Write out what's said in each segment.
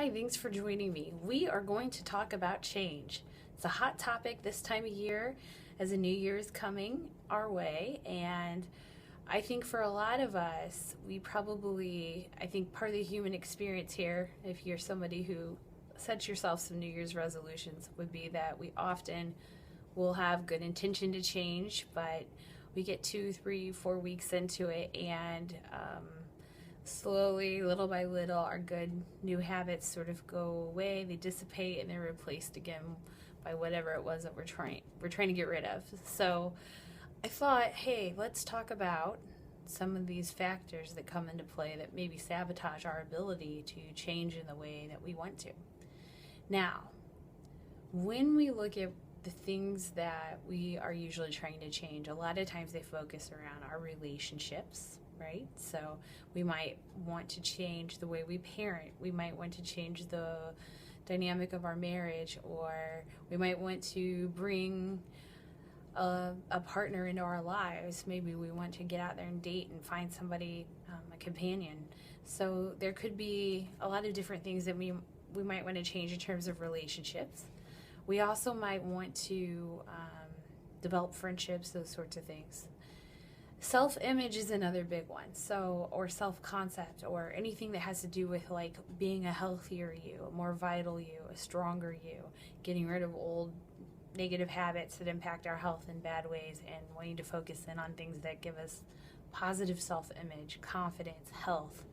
Hi, thanks for joining me. We are going to talk about change. It's a hot topic this time of year as a new year is coming our way. And I think for a lot of us, I think part of the human experience here, if you're somebody who sets yourself some New Year's resolutions, would be that we often will have good intention to change, but we get 2, 3, 4 weeks into it and slowly, little by little, our good new habits sort of go away, they dissipate, and they're replaced again by whatever it was that we're trying to get rid of. So I thought, hey, let's talk about some of these factors that come into play that maybe sabotage our ability to change in the way that we want to. Now, when we look at the things that we are usually trying to change, a lot of times they focus around our relationships, right? So we might want to change the way we parent. We might want to change the dynamic of our marriage, or we might want to bring a partner into our lives. Maybe we want to get out there and date and find somebody, a companion. So there could be a lot of different things that we might want to change in terms of relationships. We also might want to develop friendships, those sorts of things. Self-image is another big one. So, or self-concept, or anything that has to do with like being a healthier you, a more vital you, a stronger you, getting rid of old negative habits that impact our health in bad ways, and wanting to focus in on things that give us positive self-image, confidence, health,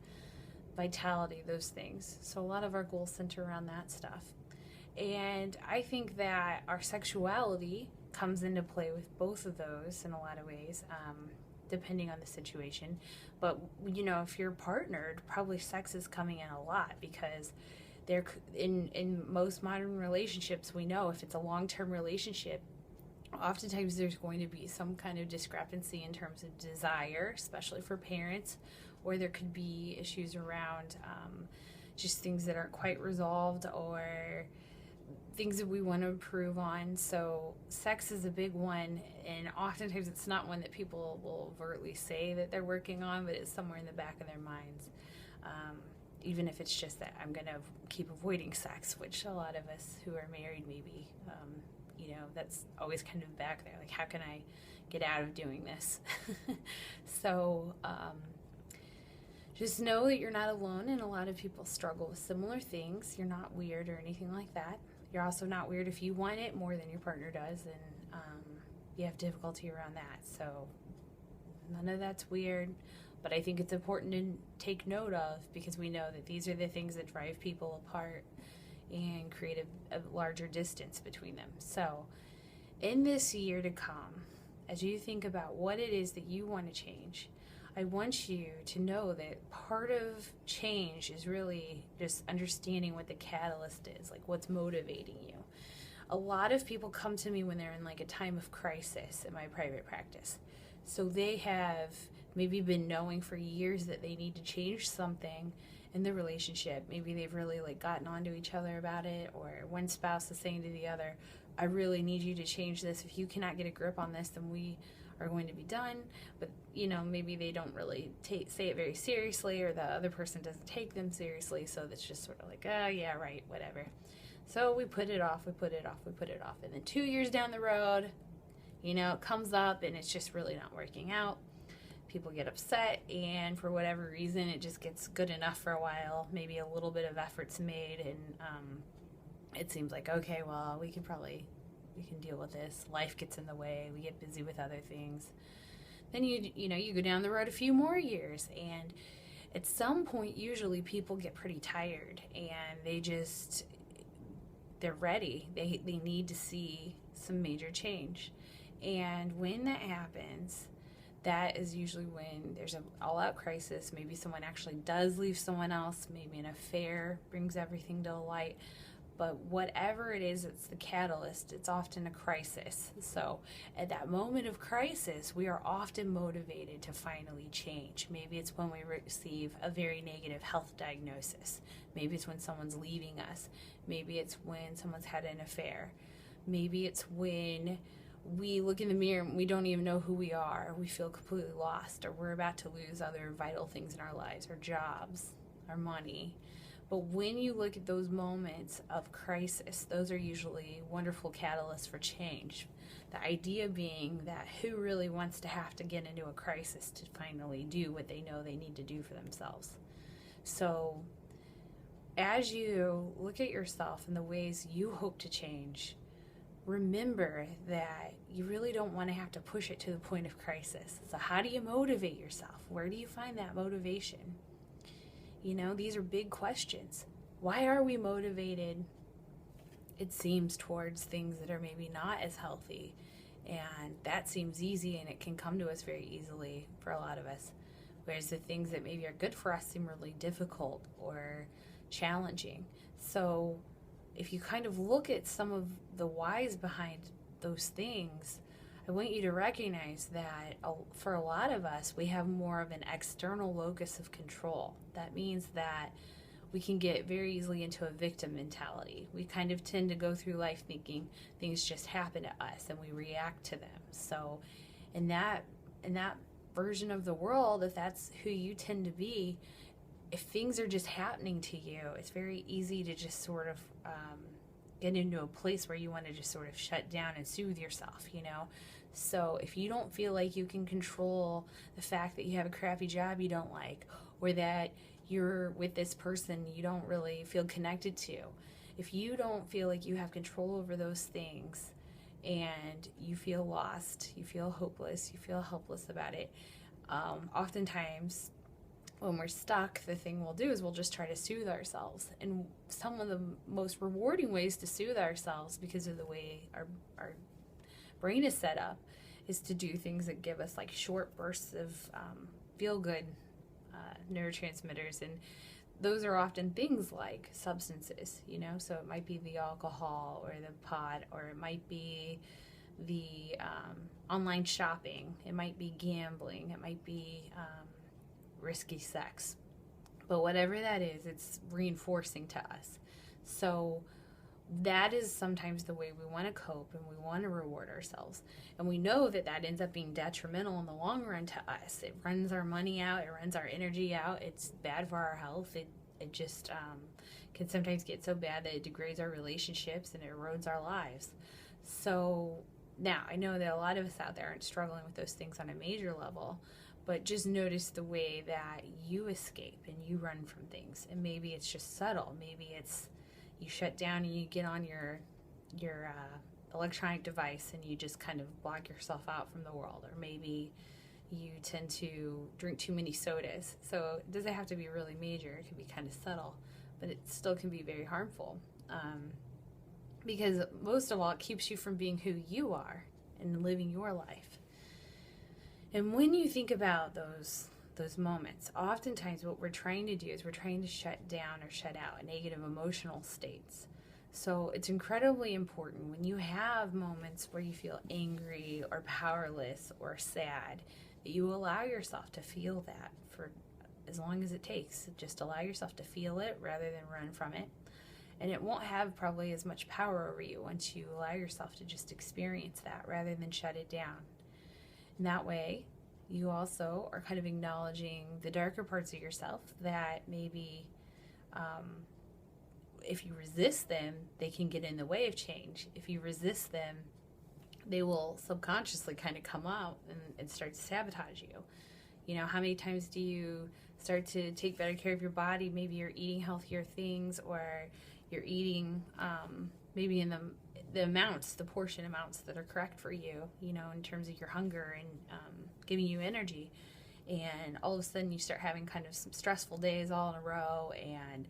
vitality, those things. So a lot of our goals center around that stuff. And I think that our sexuality comes into play with both of those in a lot of ways, depending on the situation. But, if you're partnered, probably sex is coming in a lot, because in most modern relationships, we know if it's a long-term relationship, oftentimes there's going to be some kind of discrepancy in terms of desire, especially for parents, or there could be issues around just things that aren't quite resolved, or things that we want to improve on. So sex is a big one, and oftentimes it's not one that people will overtly say that they're working on, but it's somewhere in the back of their minds. Even if it's just that I'm going to keep avoiding sex, which a lot of us who are married maybe, that's always kind of back there. Like, how can I get out of doing this? So just know that you're not alone, and a lot of people struggle with similar things. You're not weird or anything like that. You're also not weird if you want it more than your partner does, and you have difficulty around that. So none of that's weird, but I think it's important to take note of, because we know that these are the things that drive people apart and create a larger distance between them. So in this year to come, as you think about what it is that you want to change, I want you to know that part of change is really just understanding what the catalyst is, like what's motivating you. A lot of people come to me when they're in like a time of crisis in my private practice. So they have maybe been knowing for years that they need to change something in the relationship. Maybe they've really like gotten onto each other about it, or one spouse is saying to the other, I really need you to change this. If you cannot get a grip on this, then we are going to be done. But maybe they don't really say it very seriously, or the other person doesn't take them seriously, so that's just sort of like, oh yeah, right, whatever. So we put it off, and then 2 years down the road, it comes up and it's just really not working out. People get upset, and for whatever reason it just gets good enough for a while. Maybe a little bit of effort's made, and it seems like, okay, well, we can deal with this. Life gets in the way. We get busy with other things. Then you go down the road a few more years, and at some point, usually people get pretty tired, and they're ready. They need to see some major change. And when that happens, that is usually when there's an all-out crisis. Maybe someone actually does leave someone else. Maybe an affair brings everything to light. But whatever it is, it's the catalyst. It's often a crisis. So at that moment of crisis, we are often motivated to finally change. Maybe it's when we receive a very negative health diagnosis. Maybe it's when someone's leaving us. Maybe it's when someone's had an affair. Maybe it's when we look in the mirror and we don't even know who we are. We feel completely lost, or we're about to lose other vital things in our lives, our jobs, our money. But when you look at those moments of crisis, those are usually wonderful catalysts for change. The idea being that who really wants to have to get into a crisis to finally do what they know they need to do for themselves? So as you look at yourself and the ways you hope to change, remember that you really don't want to have to push it to the point of crisis. So how do you motivate yourself? Where do you find that motivation? You know, these are big questions. Why are we motivated, it seems, towards things that are maybe not as healthy? And that seems easy, and it can come to us very easily for a lot of us. Whereas the things that maybe are good for us seem really difficult or challenging. So if you kind of look at some of the whys behind those things, I want you to recognize that for a lot of us, we have more of an external locus of control. That means that we can get very easily into a victim mentality. We kind of tend to go through life thinking things just happen to us and we react to them. So in that version of the world, if that's who you tend to be, if things are just happening to you, it's very easy to just sort of get into a place where you want to just sort of shut down and soothe yourself, you know? So if you don't feel like you can control the fact that you have a crappy job you don't like, or that you're with this person you don't really feel connected to, if you don't feel like you have control over those things and you feel lost, you feel hopeless, you feel helpless about it, oftentimes when we're stuck, the thing we'll do is we'll just try to soothe ourselves. And some of the most rewarding ways to soothe ourselves, because of the way our brain is set up, is to do things that give us like short bursts of feel-good neurotransmitters. And those are often things like substances, you know? So it might be the alcohol or the pot, or it might be the online shopping. It might be gambling. It might be risky sex. But whatever that is, it's reinforcing to us. So that is sometimes the way we want to cope, and we want to reward ourselves. And we know that that ends up being detrimental in the long run to us. It runs our money out, it runs our energy out, it's bad for our health. It just can sometimes get so bad that it degrades our relationships and it erodes our lives. So now, I know that a lot of us out there aren't struggling with those things on a major level, but just notice the way that you escape and you run from things. And maybe it's just subtle. Maybe it's you shut down and you get on your electronic device and you just kind of block yourself out from the world. Or maybe you tend to drink too many sodas. So it doesn't have to be really major. It can be kind of subtle, but it still can be very harmful. Because most of all, it keeps you from being who you are and living your life. And when you think about those moments, oftentimes what we're trying to do is we're trying to shut down or shut out negative emotional states. So it's incredibly important when you have moments where you feel angry or powerless or sad, that you allow yourself to feel that for as long as it takes. Just allow yourself to feel it rather than run from it. And it won't have probably as much power over you once you allow yourself to just experience that rather than shut it down. And that way, you also are kind of acknowledging the darker parts of yourself that maybe if you resist them, they can get in the way of change. If you resist them, they will subconsciously kind of come out and start to sabotage you. You know, how many times do you start to take better care of your body? Maybe you're eating healthier things, or you're eating maybe in the amounts, the portion amounts that are correct for you, you know, in terms of your hunger and giving you energy. And all of a sudden you start having kind of some stressful days all in a row, and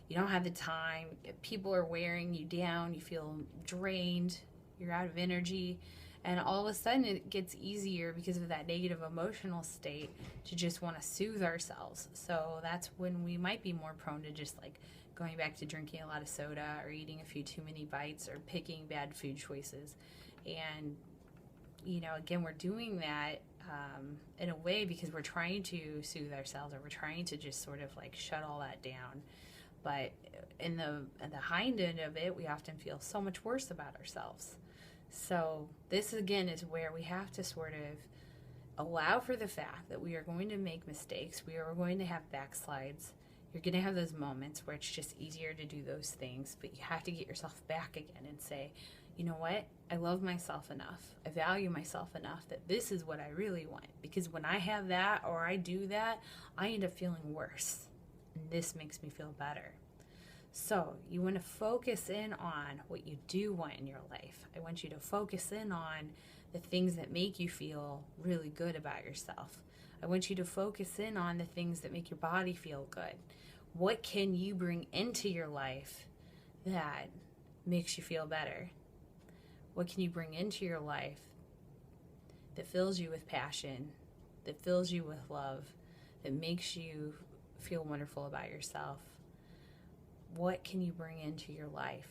you don't have the time. People are wearing you down. You feel drained. You're out of energy. And all of a sudden it gets easier because of that negative emotional state to just want to soothe ourselves. So that's when we might be more prone to just like going back to drinking a lot of soda or eating a few too many bites or picking bad food choices. And, you know, again, we're doing that in a way because we're trying to soothe ourselves, or we're trying to just sort of like shut all that down. But in the hind end of it, we often feel so much worse about ourselves. So this, again, is where we have to sort of allow for the fact that we are going to make mistakes. We are going to have backslides. You're going to have those moments where it's just easier to do those things, but you have to get yourself back again and say, you know what? I love myself enough. I value myself enough that this is what I really want. Because when I have that or I do that, I end up feeling worse. And this makes me feel better. So you want to focus in on what you do want in your life. I want you to focus in on the things that make you feel really good about yourself. I want you to focus in on the things that make your body feel good. What can you bring into your life that makes you feel better? What can you bring into your life that fills you with passion, that fills you with love, that makes you feel wonderful about yourself? What can you bring into your life?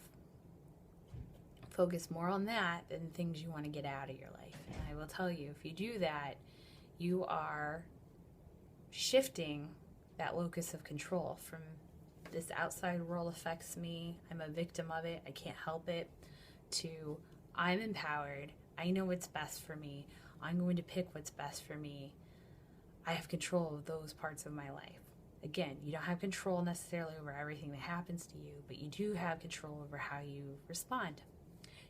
Focus more on that than things you want to get out of your life. And I will tell you, if you do that, you are shifting that locus of control from this outside world affects me, I'm a victim of it, I can't help it, to I'm empowered, I know what's best for me, I'm going to pick what's best for me. I have control of those parts of my life. Again, you don't have control necessarily over everything that happens to you, but you do have control over how you respond.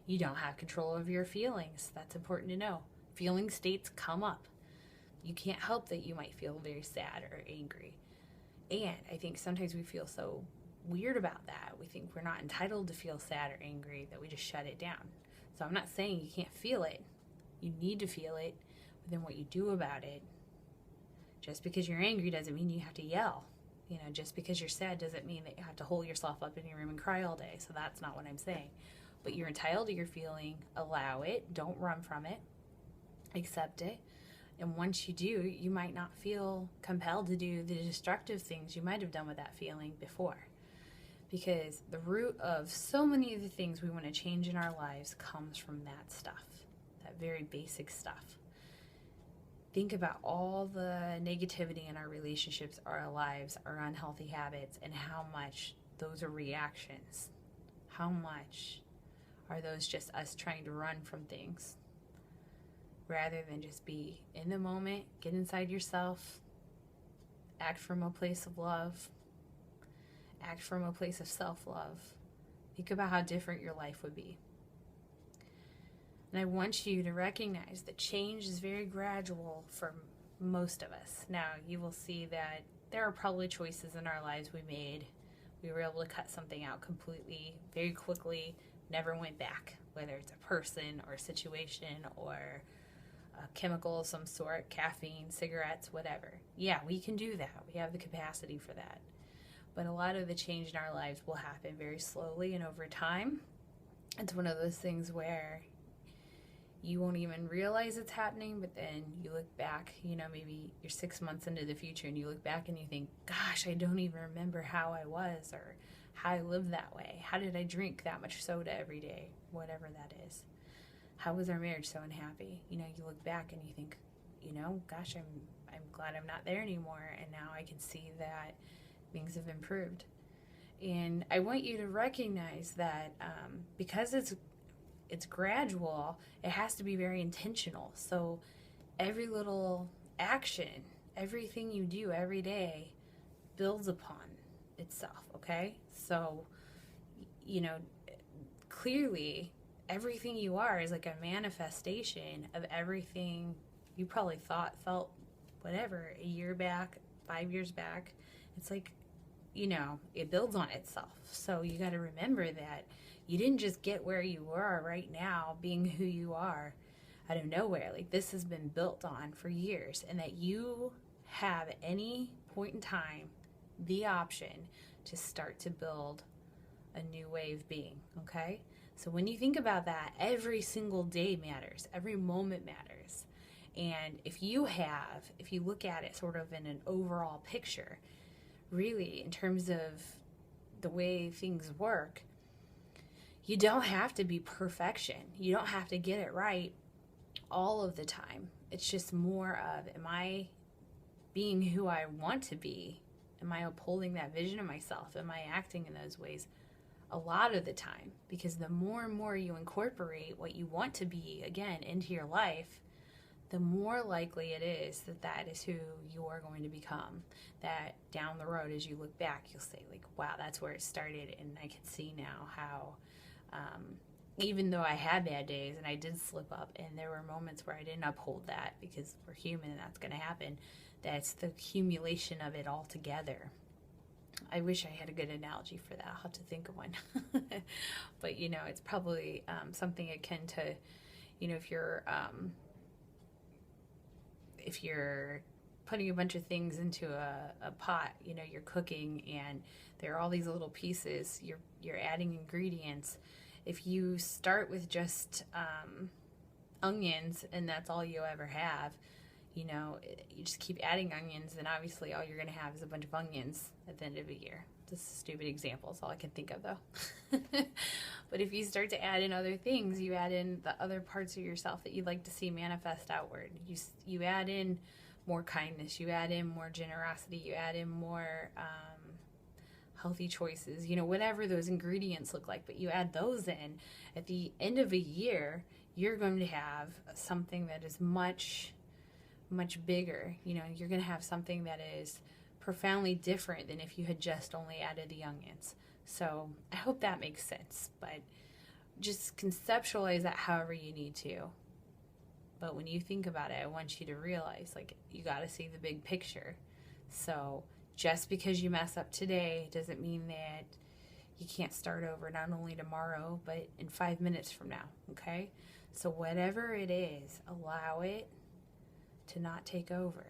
You don't have control over your feelings. That's important to know. Feeling states come up. You can't help that you might feel very sad or angry. And I think sometimes we feel so weird about that. We think we're not entitled to feel sad or angry, that we just shut it down. So I'm not saying you can't feel it. You need to feel it, but then what you do about it, just because you're angry doesn't mean you have to yell. You know, just because you're sad doesn't mean that you have to hold yourself up in your room and cry all day. So that's not what I'm saying. But you're entitled to your feeling. Allow it. Don't run from it. Accept it. And once you do, you might not feel compelled to do the destructive things you might have done with that feeling before. Because the root of so many of the things we want to change in our lives comes from that stuff, that very basic stuff. Think about all the negativity in our relationships, our lives, our unhealthy habits, and how much those are reactions. How much are those just us trying to run from things rather than just be in the moment, get inside yourself, act from a place of love, act from a place of self-love. Think about how different your life would be. And I want you to recognize that change is very gradual for most of us. Now, you will see that there are probably choices in our lives we made. We were able to cut something out completely, very quickly, never went back, whether it's a person or a situation or a chemical of some sort, caffeine, cigarettes, whatever. Yeah, we can do that. We have the capacity for that. But a lot of the change in our lives will happen very slowly and over time. It's one of those things where you won't even realize it's happening, but then you look back, maybe you're 6 months into the future and you look back and you think, gosh, I don't even remember how I was or how I lived that way. How did I drink that much soda every day? Whatever that is. How was our marriage so unhappy? You look back and you think, gosh, I'm glad I'm not there anymore. And now I can see that things have improved. And I want you to recognize that because it's gradual, it has to be very intentional. So every little action, everything you do every day builds upon itself, okay? So, clearly everything you are is like a manifestation of everything you probably thought, felt, whatever, a year back, 5 years back. It's like, it builds on itself. So you got to remember that you didn't just get where you are right now, being who you are, out of nowhere. Like, this has been built on for years, and that you have at any point in time the option to start to build a new way of being, okay? So when you think about that, every single day matters. Every moment matters. And if you look at it sort of in an overall picture, really, in terms of the way things work, you don't have to be perfection. You don't have to get it right all of the time. It's just more of, am I being who I want to be? Am I upholding that vision of myself? Am I acting in those ways a lot of the time? Because the more and more you incorporate what you want to be, again, into your life, the more likely it is that that is who you are going to become. That down the road, as you look back, you'll say, like, wow, that's where it started. And I can see now how, even though I had bad days and I did slip up, and there were moments where I didn't uphold that, because we're human and that's going to happen, that's the accumulation of it all together. I wish I had a good analogy for that. I'll have to think of one. But, it's probably something akin to, if you're putting a bunch of things into a pot, you're cooking, and there are all these little pieces, you're adding ingredients. If you start with just onions and that's all you ever have, you just keep adding onions, and obviously all you're going to have is a bunch of onions at the end of the year. This is a stupid example. It's all I can think of, though. But if you start to add in other things, you add in the other parts of yourself that you'd like to see manifest outward. You add in more kindness. You add in more generosity. You add in more healthy choices. Whatever those ingredients look like. But you add those in. At the end of a year, you're going to have something that is much, much bigger. You're going to have something that is profoundly different than if you had just only added the onions. So I hope that makes sense, but just conceptualize that however you need to. But when you think about it, I want you to realize, like, you got to see the big picture. So just because you mess up today doesn't mean that you can't start over, not only tomorrow, but in 5 minutes from now, okay? So whatever it is, allow it to not take over.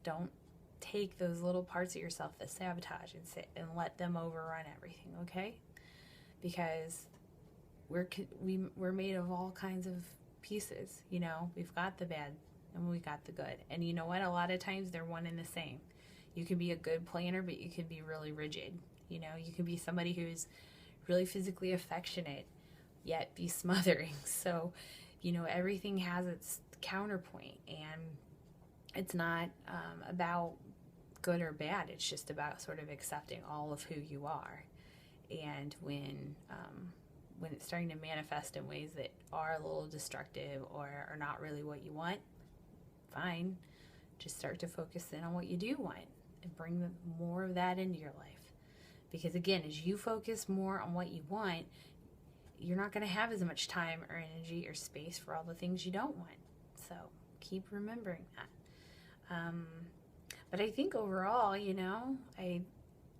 Don't take those little parts of yourself that sabotage and let them overrun everything, okay? Because we're made of all kinds of pieces, We've got the bad and we got the good. And you know what? A lot of times they're one and the same. You can be a good planner, but you can be really rigid. You can be somebody who's really physically affectionate, yet be smothering. So, everything has its counterpoint, and it's not about good or bad. It's just about sort of accepting all of who you are. And when it's starting to manifest in ways that are a little destructive or are not really what you want, fine. Just start to focus in on what you do want and bring more of that into your life. Because again, as you focus more on what you want, you're not going to have as much time or energy or space for all the things you don't want. So keep remembering that. But I think overall,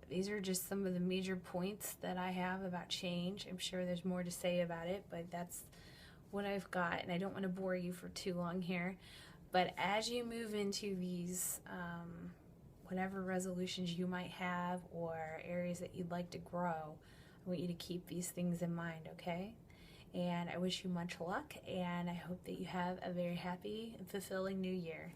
these are just some of the major points that I have about change. I'm sure there's more to say about it, but that's what I've got, and I don't want to bore you for too long here. But as you move into these, whatever resolutions you might have or areas that you'd like to grow, I want you to keep these things in mind, okay? And I wish you much luck, and I hope that you have a very happy and fulfilling new year.